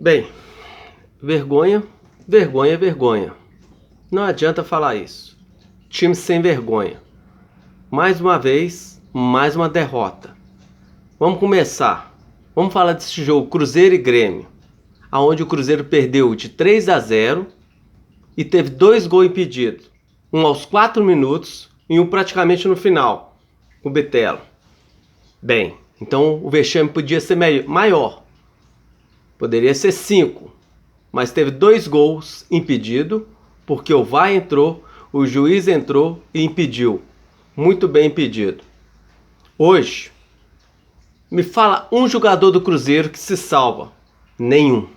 Bem, vergonha, vergonha, vergonha. Não adianta falar isso. Time sem vergonha. Mais uma vez, mais uma derrota. Vamos começar. Vamos falar desse jogo Cruzeiro e Grêmio, aonde o Cruzeiro perdeu de 3-0 e teve 2 gols impedidos. Um aos 4 minutos e um praticamente no final, com o Bitelo. Bem, então o vexame podia ser maior. Poderia ser 5, mas teve 2 gols impedidos, porque o VAR entrou, o juiz entrou e impediu. Muito bem impedido. Hoje, me fala um jogador do Cruzeiro que se salva. Nenhum.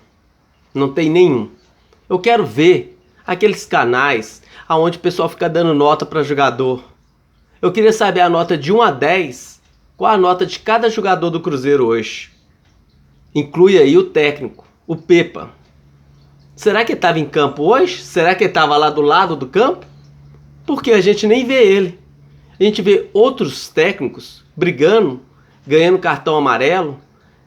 Não tem nenhum. Eu quero ver aqueles canais onde o pessoal fica dando nota para jogador. Eu queria saber a nota de 1 a 10. Qual a nota de cada jogador do Cruzeiro hoje? Inclui aí o técnico, o Pepa. Será que ele estava em campo hoje? Será que ele estava lá do lado do campo? Porque a gente nem vê ele. A gente vê outros técnicos brigando, ganhando cartão amarelo,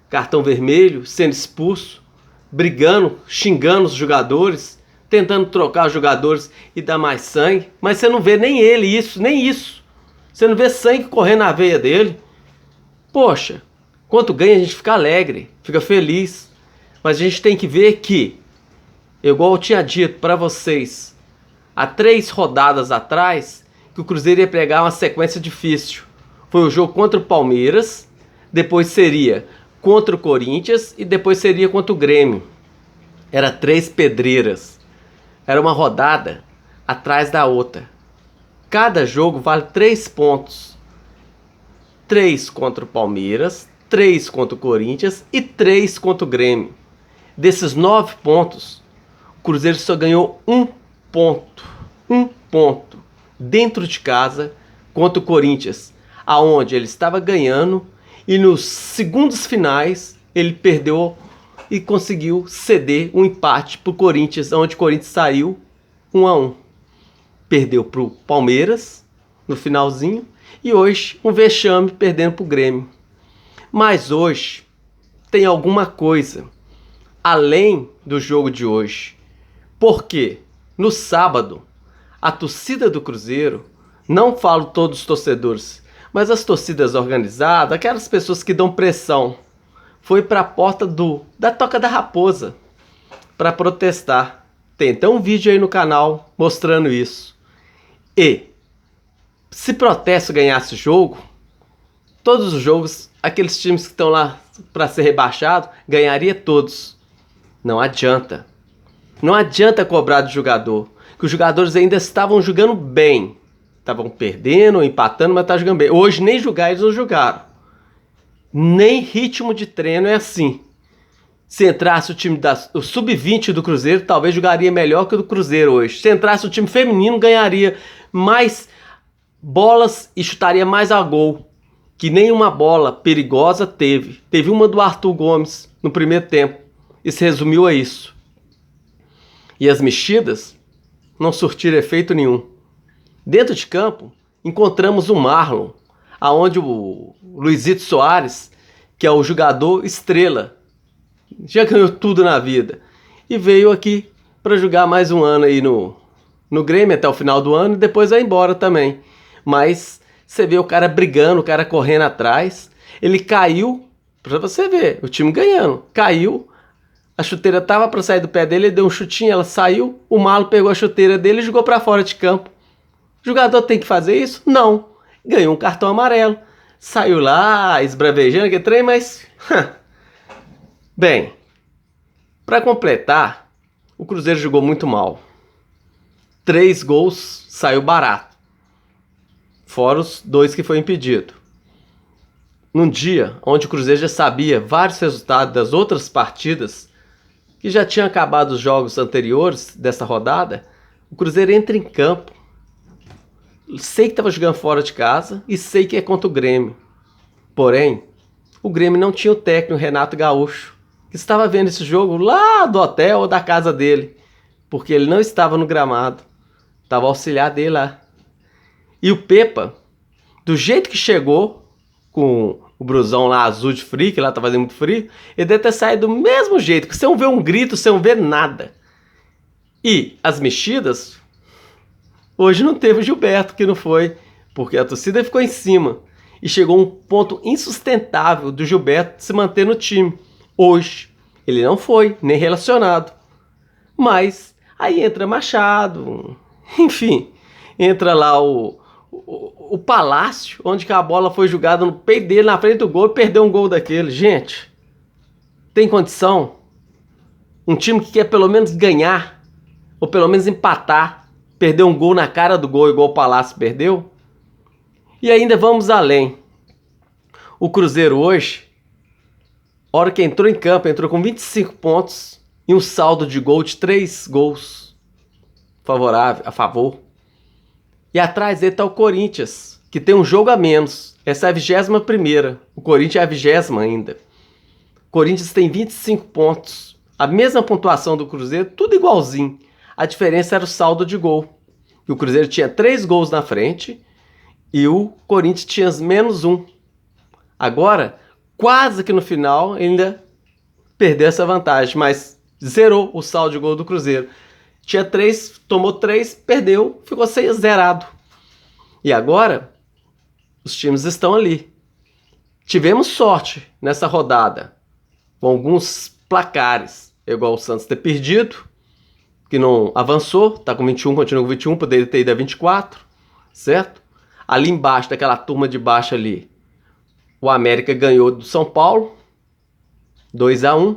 cartão vermelho, sendo expulso, brigando, xingando os jogadores, tentando trocar os jogadores e dar mais sangue. Mas você não vê nem ele isso, nem isso. Você não vê sangue correndo na veia dele. Poxa, quando ganha a gente fica alegre, fica feliz. Mas a gente tem que ver que, igual eu tinha dito para vocês, há 3 rodadas atrás, que o Cruzeiro ia pegar uma sequência difícil. Foi o jogo contra o Palmeiras, depois seria contra o Corinthians e depois seria contra o Grêmio. Era 3 pedreiras. Era uma rodada atrás da outra. Cada jogo vale 3 pontos. 3 contra o Palmeiras, 3 contra o Corinthians e 3 contra o Grêmio. Desses 9 pontos, o Cruzeiro só ganhou 1 ponto. 1 ponto. Dentro de casa contra o Corinthians, aonde ele estava ganhando e nos segundos finais ele perdeu e conseguiu ceder um empate para o Corinthians, onde o Corinthians saiu 1-1. Perdeu para o Palmeiras no finalzinho e hoje um vexame perdendo para o Grêmio. Mas hoje tem alguma coisa além do jogo de hoje. Porque no sábado a torcida do Cruzeiro, não falo todos os torcedores, mas as torcidas organizadas, aquelas pessoas que dão pressão, foi para a porta da Toca da Raposa para protestar. Tem até um vídeo aí no canal mostrando isso. E se protesto ganhasse o jogo, todos os jogos, aqueles times que estão lá para ser rebaixados, ganharia todos. Não adianta. Não adianta cobrar do jogador, que os jogadores ainda estavam jogando bem. Estavam perdendo, empatando, mas estavam jogando bem. Hoje nem jogar eles não jogaram. Nem ritmo de treino é assim. Se entrasse o time o sub-20 do Cruzeiro, talvez jogaria melhor que o do Cruzeiro hoje. Se entrasse o time feminino, ganharia mais bolas e chutaria mais a gol. Que nenhuma bola perigosa teve. Teve uma do Arthur Gomes no primeiro tempo. E se resumiu a isso. E as mexidas não surtiram efeito nenhum. Dentro de campo, encontramos o Marlon, aonde o Luizito Soares, que é o jogador estrela, já ganhou tudo na vida, e veio aqui para jogar mais um ano aí no Grêmio até o final do ano e depois vai embora também. Mas você vê o cara brigando, o cara correndo atrás, ele caiu, para você ver, o time ganhando, caiu. A chuteira tava para sair do pé dele, ele deu um chutinho, ela saiu, o Marlon pegou a chuteira dele e jogou para fora de campo. O jogador tem que fazer isso? Não. Ganhou um cartão amarelo. Saiu lá, esbravejando que trem, mas... Bem, para completar, o Cruzeiro jogou muito mal. 3 gols, saiu barato. Fora os 2 que foi impedido. Num dia onde o Cruzeiro já sabia vários resultados das outras partidas, que já tinham acabado os jogos anteriores dessa rodada, o Cruzeiro entra em campo. Sei que estava jogando fora de casa e sei que é contra o Grêmio. Porém, o Grêmio não tinha o técnico Renato Gaúcho, que estava vendo esse jogo lá do hotel ou da casa dele, porque ele não estava no gramado. Estava o auxiliar dele lá. E o Pepa, do jeito que chegou, com o brusão lá azul de frio, que lá tá fazendo muito frio, ele deve ter saído do mesmo jeito, que você não vê um grito, você não vê nada. E as mexidas, hoje não teve o Gilberto, que não foi, porque a torcida ficou em cima. E chegou um ponto insustentável do Gilberto se manter no time. Hoje, ele não foi, nem relacionado. Mas aí entra Machado, enfim, entra lá o Palácio, onde que a bola foi jogada no peito dele, na frente do gol, e perdeu um gol daquele. Gente, tem condição? Um time que quer pelo menos ganhar, ou pelo menos empatar, perder um gol na cara do gol igual o Palácio perdeu? E ainda vamos além. O Cruzeiro hoje, a hora que entrou em campo, entrou com 25 pontos e um saldo de gol de 3 gols favorável, a favor. E atrás dele está o Corinthians, que tem um jogo a menos. Essa é a 21ª. O Corinthians é a 20ª ainda. O Corinthians tem 25 pontos. A mesma pontuação do Cruzeiro, tudo igualzinho. A diferença era o saldo de gol. E o Cruzeiro tinha 3 gols na frente e o Corinthians tinha menos 1. Agora, quase que no final, ainda perdeu essa vantagem, mas zerou o saldo de gol do Cruzeiro. Tinha 3, tomou 3, perdeu, ficou zerado. E agora, os times estão ali. Tivemos sorte nessa rodada, com alguns placares, igual o Santos ter perdido, que não avançou, tá com 21, continua com 21, poderia ter ido a 24, certo? Ali embaixo, daquela turma de baixo ali, o América ganhou do São Paulo, 2-1,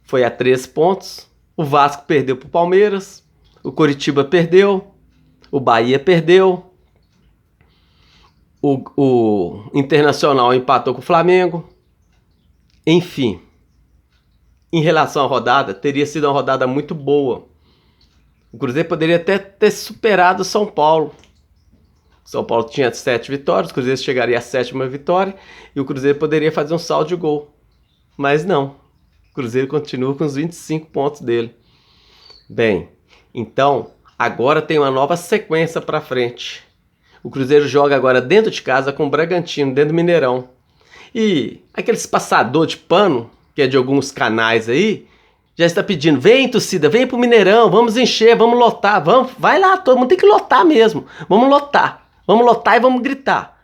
foi a 13 pontos. O Vasco perdeu para o Palmeiras, o Coritiba perdeu, o Bahia perdeu, o Internacional empatou com o Flamengo. Enfim, em relação à rodada, teria sido uma rodada muito boa. O Cruzeiro poderia até ter superado o São Paulo. O São Paulo tinha 7 vitórias, o Cruzeiro chegaria à 7ª vitória e o Cruzeiro poderia fazer um saldo de gol. Mas não, o Cruzeiro continua com os 25 pontos dele. Bem, então agora tem uma nova sequência para frente. O Cruzeiro joga agora dentro de casa com o Bragantino, dentro do Mineirão. E aqueles passador de pano, que é de alguns canais aí, já está pedindo, vem torcida, vem pro Mineirão, vamos encher, vamos lotar, vamos, vai lá, todo mundo tem que lotar mesmo, vamos lotar e vamos gritar,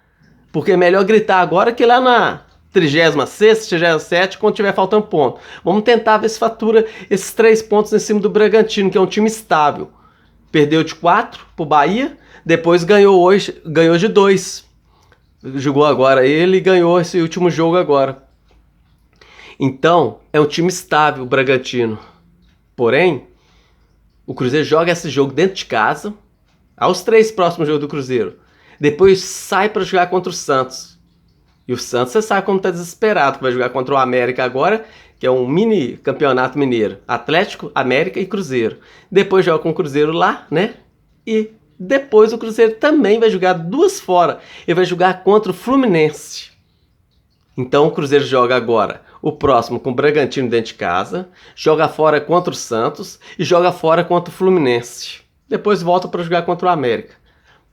porque é melhor gritar agora que lá na 36ª, 37ª, quando tiver faltando ponto. Vamos tentar ver se fatura esses 3 pontos em cima do Bragantino, que é um time estável. Perdeu de 4 pro Bahia, depois ganhou de 2. Jogou agora ele e ganhou esse último jogo agora. Então, é um time estável o Bragantino. Porém, o Cruzeiro joga esse jogo dentro de casa, aos 3 próximos jogos do Cruzeiro. Depois sai para jogar contra o Santos. E o Santos, você sabe como tá desesperado, que vai jogar contra o América agora, que é um mini campeonato mineiro. Atlético, América e Cruzeiro. Depois joga com o Cruzeiro lá, né? E depois o Cruzeiro também vai jogar 2 fora. Ele vai jogar contra o Fluminense. Então o Cruzeiro joga agora o próximo com o Bragantino dentro de casa, joga fora contra o Santos e joga fora contra o Fluminense. Depois volta para jogar contra o América.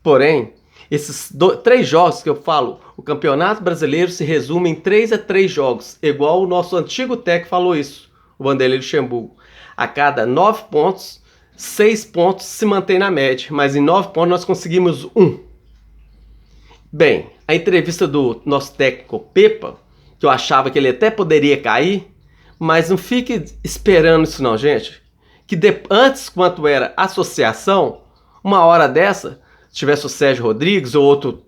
Porém, esses 3 jogos que eu falo, o Campeonato Brasileiro se resume em 3 a 3 jogos, igual o nosso antigo técnico falou isso, o Vanderlei Luxemburgo. A cada 9 pontos, 6 pontos se mantém na média, mas em 9 pontos nós conseguimos 1. Bem, a entrevista do nosso técnico Pepa, que eu achava que ele até poderia cair, mas não fique esperando isso não, gente. Que antes, quanto era associação, uma hora dessa, se tivesse o Sérgio Rodrigues ou outro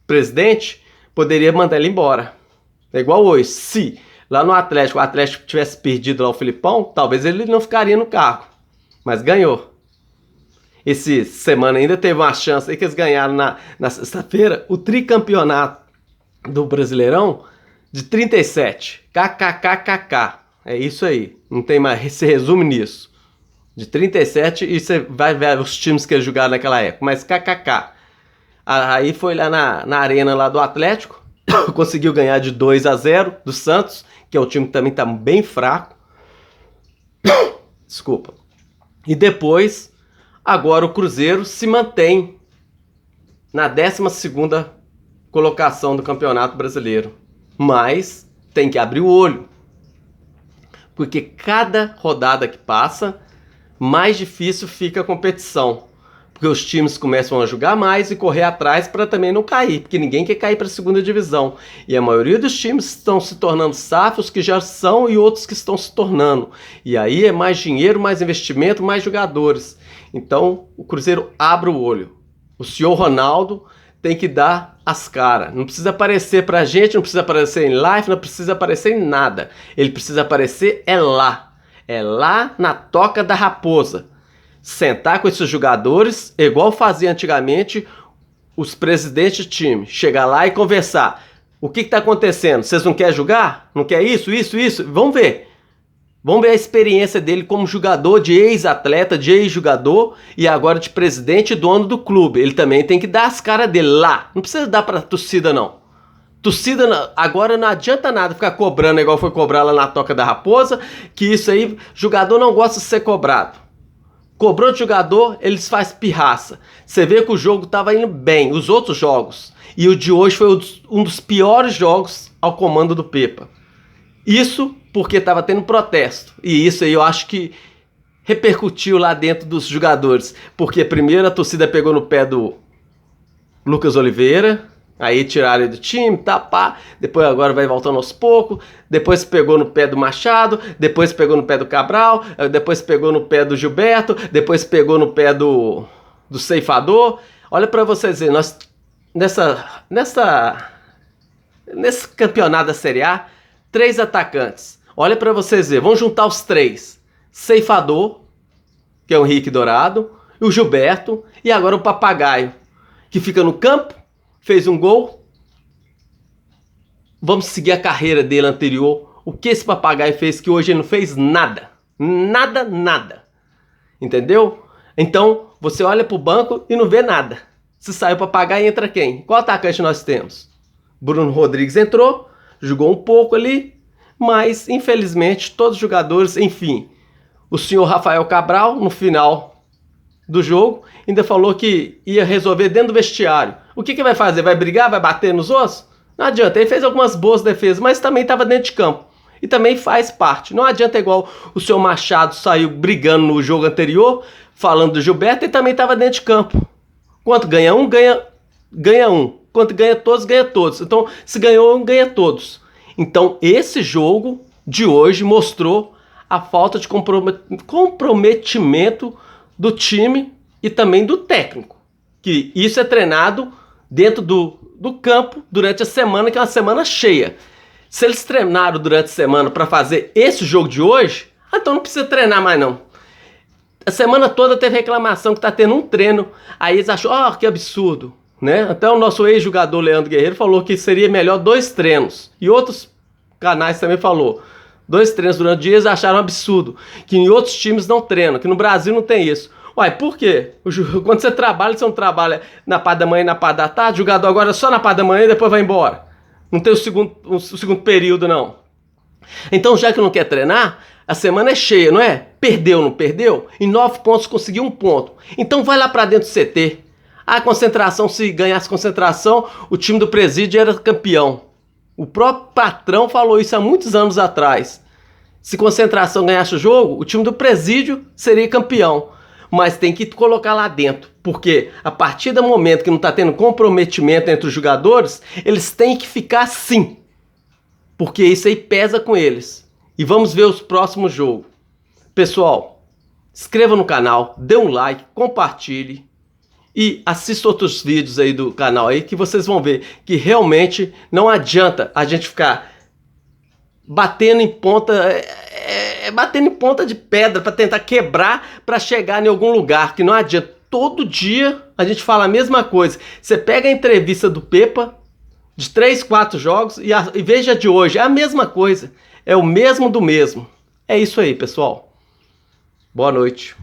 presidente, poderia mandar ele embora. É igual hoje. Se lá no Atlético, o Atlético tivesse perdido lá o Filipão, talvez ele não ficaria no cargo. Mas ganhou. Essa semana ainda teve uma chance aí que eles ganharam na sexta-feira o tricampeonato do Brasileirão de 37. KKKKK. É isso aí. Não tem mais. Se resume nisso. De 37 e você vai ver os times que eles jogaram naquela época. Mas KKK. Aí foi lá na arena lá do Atlético. Conseguiu ganhar de 2-0 do Santos, que é um time que também está bem fraco. Desculpa. E depois, agora o Cruzeiro se mantém na 12ª colocação do Campeonato Brasileiro. Mas tem que abrir o olho. Porque cada rodada que passa, mais difícil fica a competição. Porque os times começam a jogar mais e correr atrás para também não cair. Porque ninguém quer cair para a segunda divisão. E a maioria dos times estão se tornando SAFs que já são e outros que estão se tornando. E aí é mais dinheiro, mais investimento, mais jogadores. Então o Cruzeiro abre o olho. O senhor Ronaldo tem que dar as caras. Não precisa aparecer pra gente, não precisa aparecer em live, não precisa aparecer em nada. Ele precisa aparecer lá. É lá na Toca da Raposa. Sentar com esses jogadores, igual fazia antigamente os presidentes de time. Chegar lá e conversar. O que está acontecendo? Vocês não querem jogar? Não quer isso? Vamos ver. Vamos ver a experiência dele como jogador, de ex-atleta, de ex-jogador e agora de presidente e dono do clube. Ele também tem que dar as caras dele lá. Não precisa dar pra torcida, não. Torcida, agora não adianta nada ficar cobrando igual foi cobrar lá na Toca da Raposa, que isso aí, jogador não gosta de ser cobrado. Cobrou de jogador, eles fazem pirraça. Você vê que o jogo estava indo bem, os outros jogos. E o de hoje foi um dos piores jogos ao comando do Pepa. Isso porque estava tendo protesto. E isso aí eu acho que repercutiu lá dentro dos jogadores. Porque primeiro a torcida pegou no pé do Lucas Oliveira. Aí tiraram ele do time, pá. Depois agora vai voltando aos poucos. Depois pegou no pé do Machado. Depois pegou no pé do Cabral. Depois pegou no pé do Gilberto. Depois pegou no pé do Ceifador. Olha para vocês verem. Nós, nesse campeonato da Série A, 3 atacantes. Olha para vocês verem. Vamos juntar os 3. Ceifador, que é o Henrique Dourado. E o Gilberto. E agora o Papagaio, que fica no campo. Fez um gol. Vamos seguir a carreira dele anterior. O que esse Papagaio fez que hoje ele não fez nada. Nada. Entendeu? Então, você olha pro banco e não vê nada. Se sair o Papagaio, entra quem? Qual atacante nós temos? Bruno Rodrigues entrou, jogou um pouco ali, mas infelizmente todos os jogadores, enfim. O senhor Rafael Cabral, no final do jogo, ainda falou que ia resolver dentro do vestiário. O que vai fazer? Vai brigar? Vai bater nos ossos? Não adianta. Ele fez algumas boas defesas, mas também estava dentro de campo. E também faz parte. Não adianta igual o seu Machado saiu brigando no jogo anterior, falando do Gilberto, e também estava dentro de campo. Quanto ganha um, ganha um. Quanto ganha todos. Então, se ganhou um, ganha todos. Então, esse jogo de hoje mostrou a falta de comprometimento do time e também do técnico. Que isso é treinado dentro do campo durante a semana, que é uma semana cheia. Se eles treinaram durante a semana para fazer esse jogo de hoje, então não precisa treinar mais não. A semana toda teve reclamação que tá tendo um treino, aí eles acham, que absurdo, né? Até o nosso ex-jogador Leandro Guerreiro falou que seria melhor 2 treinos. E outros canais também falou. 2 treinos durante o dia, eles acharam um absurdo. Que em outros times não treinam, que no Brasil não tem isso. Uai, por quê? Quando você não trabalha na parte da manhã e na parte da tarde, o jogador agora é só na parte da manhã e depois vai embora. Não tem o segundo período, não. Então, já que não quer treinar, a semana é cheia, não é? Perdeu, não perdeu? Em 9 pontos conseguiu 1 ponto. Então vai lá pra dentro do CT. A concentração, se ganhasse concentração, o time do Presídio era campeão. O próprio patrão falou isso há muitos anos atrás. Se concentração ganhasse o jogo, o time do Presídio seria campeão. Mas tem que colocar lá dentro, porque a partir do momento que não está tendo comprometimento entre os jogadores, eles têm que ficar assim, porque isso aí pesa com eles. E vamos ver os próximos jogos. Pessoal, inscreva no canal, dê um like, compartilhe e assista outros vídeos aí do canal aí, que vocês vão ver que realmente não adianta a gente ficar batendo em ponta de pedra para tentar quebrar, para chegar em algum lugar, que não adianta. Todo dia a gente fala a mesma coisa. Você pega a entrevista do Pepa de 3, 4 jogos e veja de hoje, é a mesma coisa, é o mesmo do mesmo. É isso aí, pessoal. Boa noite.